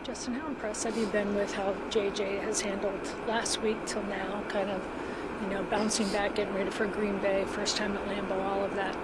Justin, how impressed have you been with how JJ has handled last week till now, kind of, bouncing back, getting ready for Green Bay, first time at Lambeau, all of that?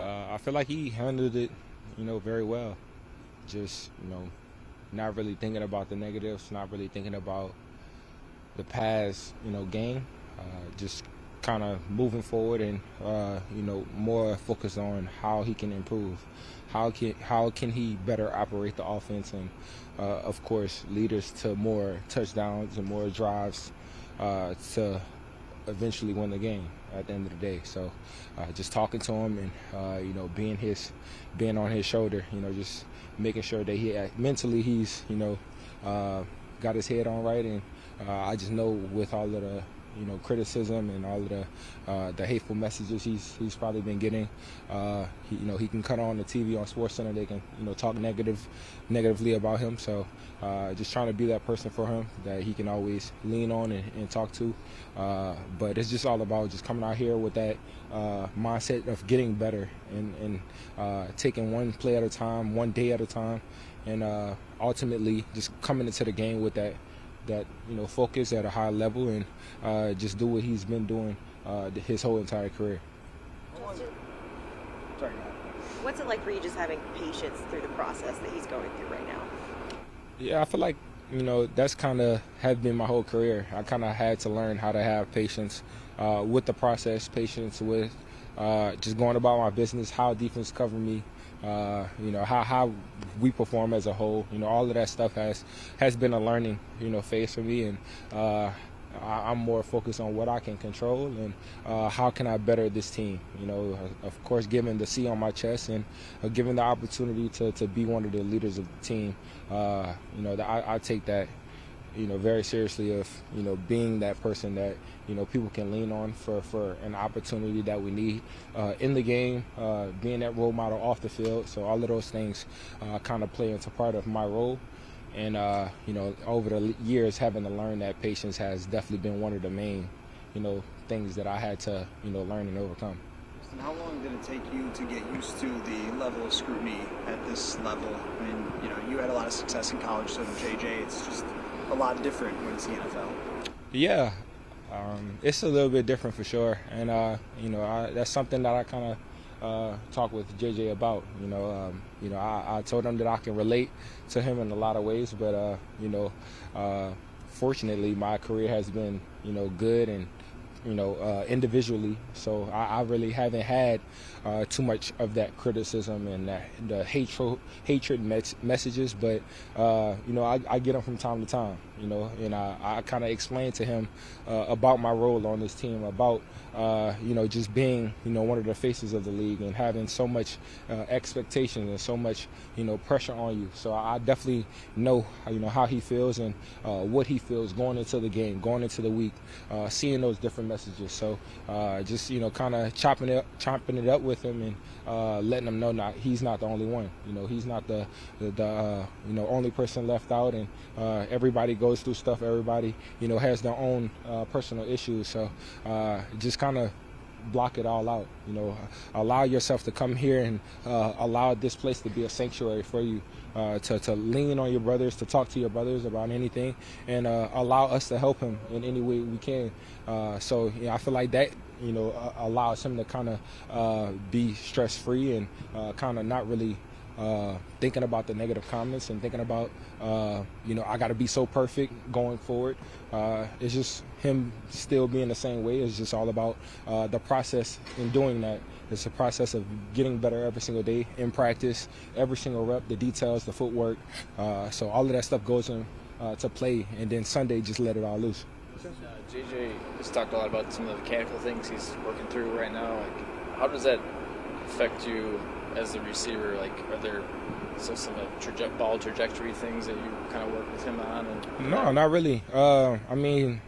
I feel like he handled it, very well. Just, not really thinking about the negatives, not really thinking about the past, game. Just kind of moving forward and, more focused on how he can improve. How can he better operate the offense and, of course, lead us to more touchdowns and more drives to eventually win the game at the end of the day. So just talking to him and being on his shoulder, just making sure that mentally he's got his head on right. And I just know with all of the criticism and all of the hateful messages he's probably been getting, he can cut on the TV on SportsCenter. They can talk negatively about him. So just trying to be that person for him that he can always lean on and talk to. But it's just all about just coming out here with that mindset of getting better and taking one play at a time, one day at a time, and ultimately just coming into the game with that focus at a high level and just do what he's been doing his whole entire career. Sorry. What's it like for you just having patience through the process that he's going through right now? Yeah, I feel like that's kind of has been my whole career. I kind of had to learn how to have patience with the process, patience with just going about my business, how defense cover me, how we perform as a whole. All of that stuff has been a learning phase for me, and I'm more focused on what I can control and how can I better this team. Of course, given the C on my chest and given the opportunity to be one of the leaders of the team, I take that very seriously of being that person that people can lean on for an opportunity that we need in the game, being that role model off the field. So all of those things kind of play into part of my role. And over the years, having to learn that patience has definitely been one of the main things that I had to learn and overcome. And how long did it take you to get used to the level of scrutiny at this level? I mean, you had a lot of success in college, so did JJ. It's just a lot different when it's the NFL. Yeah, it's a little bit different for sure, and that's something that I kind of talk with JJ about. I told him that I can relate to him in a lot of ways, but fortunately, my career has been good and individually. So I really haven't had too much of that criticism and the hatred messages, but I get them from time to time. And I kind of explain to him about my role on this team, about just being one of the faces of the league and having so much expectation and so much pressure on you. So I definitely know how he feels and what he feels going into the game, going into the week, seeing those different messages. So just kind of chopping it up with him and letting him know he's not the only one. He's not the only person left out, and everybody goes through stuff. Everybody has their own personal issues. So just kind of block it all out. Allow yourself to come here and allow this place to be a sanctuary for you, to lean on your brothers, to talk to your brothers about anything, and allow us to help him in any way we can. So I feel like that allows him to kind of be stress-free and kind of not really thinking about the negative comments and thinking about I got to be so perfect going forward. It's just him still being the same way. It's just all about the process in doing that. It's a process of getting better every single day in practice, every single rep, the details, the footwork. So all of that stuff goes in to play, and then Sunday just let it all loose. JJ has talked a lot about some of the mechanical things he's working through right now. Like, how does that affect you as the receiver? Like, are there still some ball trajectory things that you kind of work with him on? No, not really. I mean,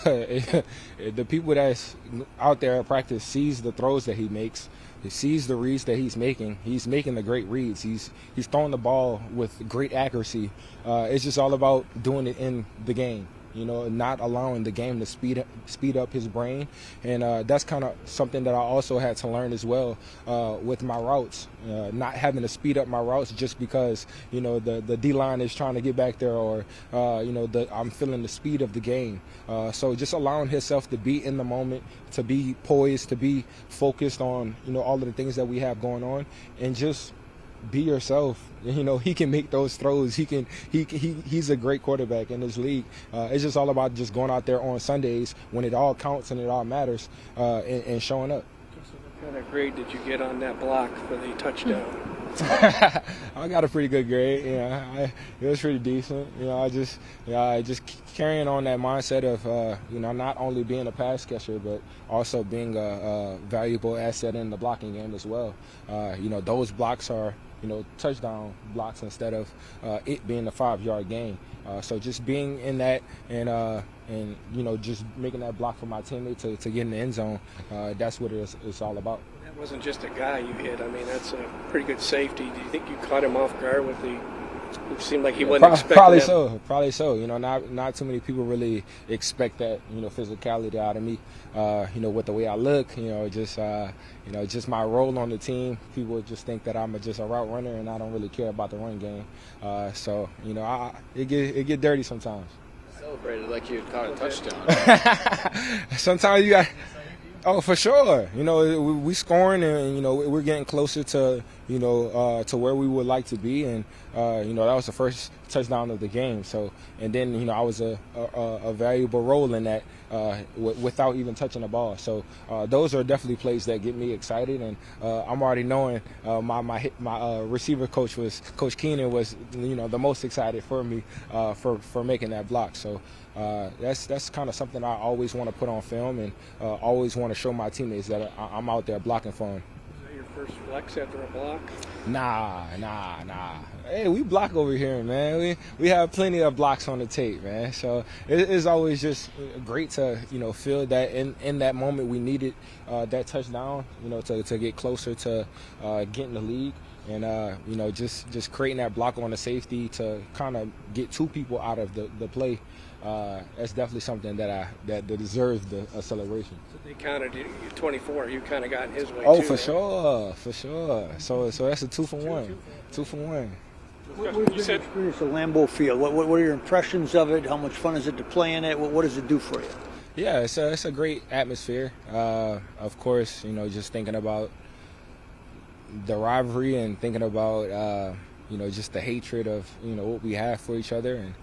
the people that's out there at practice sees the throws that he makes. He sees the reads that he's making. He's making the great reads. He's throwing the ball with great accuracy. It's just all about doing it in the game. not allowing the game to speed up his brain. And that's kind of something that I also had to learn as well with my routes, not having to speed up my routes just because, the D-line is trying to get back there, or, I'm feeling the speed of the game. So just allowing himself to be in the moment, to be poised, to be focused on, all of the things that we have going on, and just be yourself. He can make those throws. He's a great quarterback in this league. It's just all about just going out there on Sundays when it all counts and it all matters, and showing up. What kind of grade did you get on that block for the touchdown? I got a pretty good grade. It was pretty decent. I just carrying on that mindset of not only being a pass catcher but also being a valuable asset in the blocking game as well. Those blocks are touchdown blocks instead of it being a 5-yard gain. So just being in that and just making that block for my teammate to get in the end zone, that's what it's all about. That wasn't just a guy you hit. I mean, that's a pretty good safety. Do you think you caught him off guard with the? It seemed like he wasn't expecting probably that. Probably so. Not too many people really expect that physicality out of me. With the way I look, just my role on the team. People just think that I'm just a route runner and I don't really care about the run game. So it get dirty sometimes. Celebrated like you had caught a touchdown. Sometimes you got. Oh, for sure. We scoring and we're getting closer to to where we would like to be, and that was the first touchdown of the game. So, and then I was a valuable role in that without even touching the ball. So those are definitely plays that get me excited, and I'm already knowing my receiver coach Coach Keenan was the most excited for me for making that block. So. That's kind of something I always want to put on film and always want to show my teammates that I'm out there blocking for them. Is that your first flex after a block? Nah. Hey, we block over here, man. We have plenty of blocks on the tape, man. So it's always just great to feel that in that moment we needed that touchdown, to get closer to getting the league. And just creating that block on the safety to kind of get two people out of the play. That's definitely something that deserves the celebration. So they counted you 24. You kind of got his way Oh, too. for sure. So that's a 2 for 1. 2 for 1. You said experience at Lambeau Field. What are your impressions of it? How much fun is it to play in it? What does it do for you? Yeah, it's a great atmosphere. Of course, just thinking about the rivalry and thinking about just the hatred of what we have for each other, and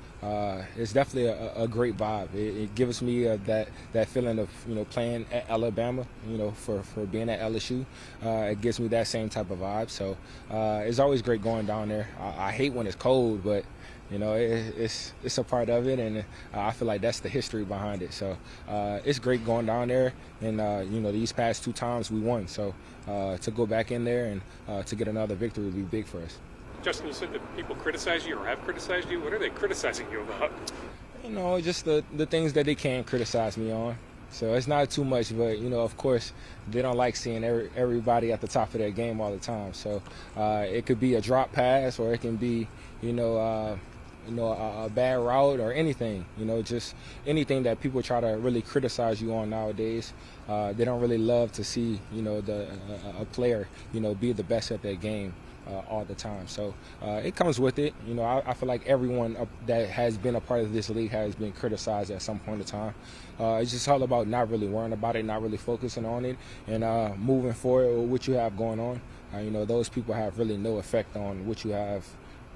it's definitely a great vibe. It gives me that feeling of playing at Alabama, for being at LSU. It gives me that same type of vibe. So it's always great going down there. I hate when it's cold, but it's a part of it, and I feel like that's the history behind it. So it's great going down there, and these past 2 times we won. So to go back in there and to get another victory would be big for us. Justin, you said that people criticize you or have criticized you. What are they criticizing you about? Just the things that they can criticize me on. So it's not too much, but of course, they don't like seeing everybody at the top of their game all the time. So it could be a drop pass, or it can be a bad route or anything. Just anything that people try to really criticize you on nowadays. They don't really love to see a player be the best at their game all the time. So it comes with it. I feel like everyone that has been a part of this league has been criticized at some point in time. It's just all about not really worrying about it, not really focusing on it, and moving forward with what you have going on. Those people have really no effect on what you have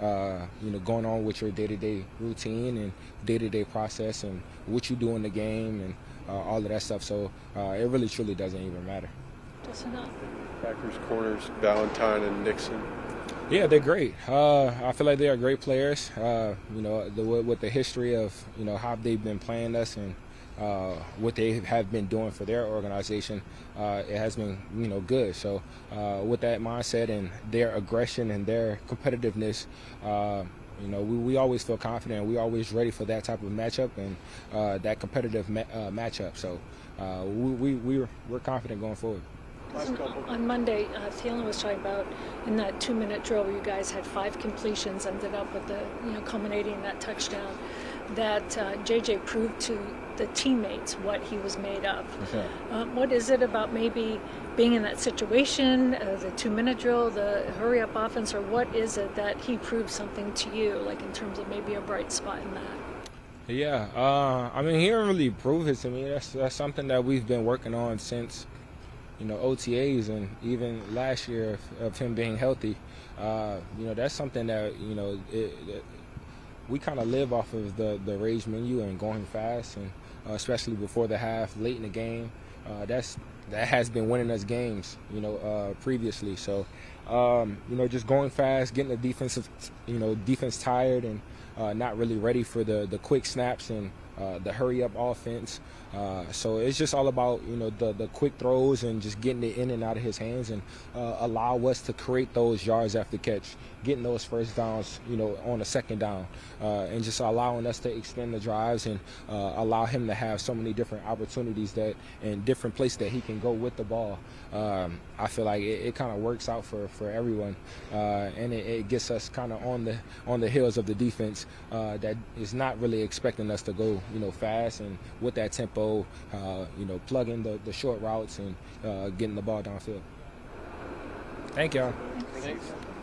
going on with your day-to-day routine and day-to-day process and what you do in the game and all of that stuff. So it really truly doesn't even matter. Packers corners, Valentine and Nixon. Yeah, they're great. I feel like they are great players. With the history of how they've been playing us and what they have been doing for their organization, it has been good. So with that mindset and their aggression and their competitiveness, we always feel confident. We always ready for that type of matchup and that competitive matchup. So we're confident going forward. On Monday, Thielen was talking about in that 2-minute drill where you guys had 5 completions, ended up with the culminating in that touchdown. That JJ proved to the teammates what he was made of. Okay. What is it about maybe being in that situation, the 2-minute drill, the hurry up offense, or what is it that he proved something to you, like in terms of maybe a bright spot in that? Yeah, I mean, he didn't really prove it to me. That's something that we've been working on since, OTAs and even last year of him being healthy. That's something that, we kind of live off of the rage menu and going fast, and especially before the half, late in the game. That has been winning us games, previously. So, just going fast, getting the defense tired and not really ready for the quick snaps and the hurry up offense. So it's just all about the quick throws and just getting it in and out of his hands and allow us to create those yards after catch, getting those first downs on the second down, and just allowing us to extend the drives and allow him to have so many different opportunities that and different places that he can go with the ball. I feel like it kind of works out for everyone, and it gets us kind of on the heels of the defense that is not really expecting us to go fast and with that tempo, plugging the short routes and getting the ball downfield. Thank y'all. Thanks.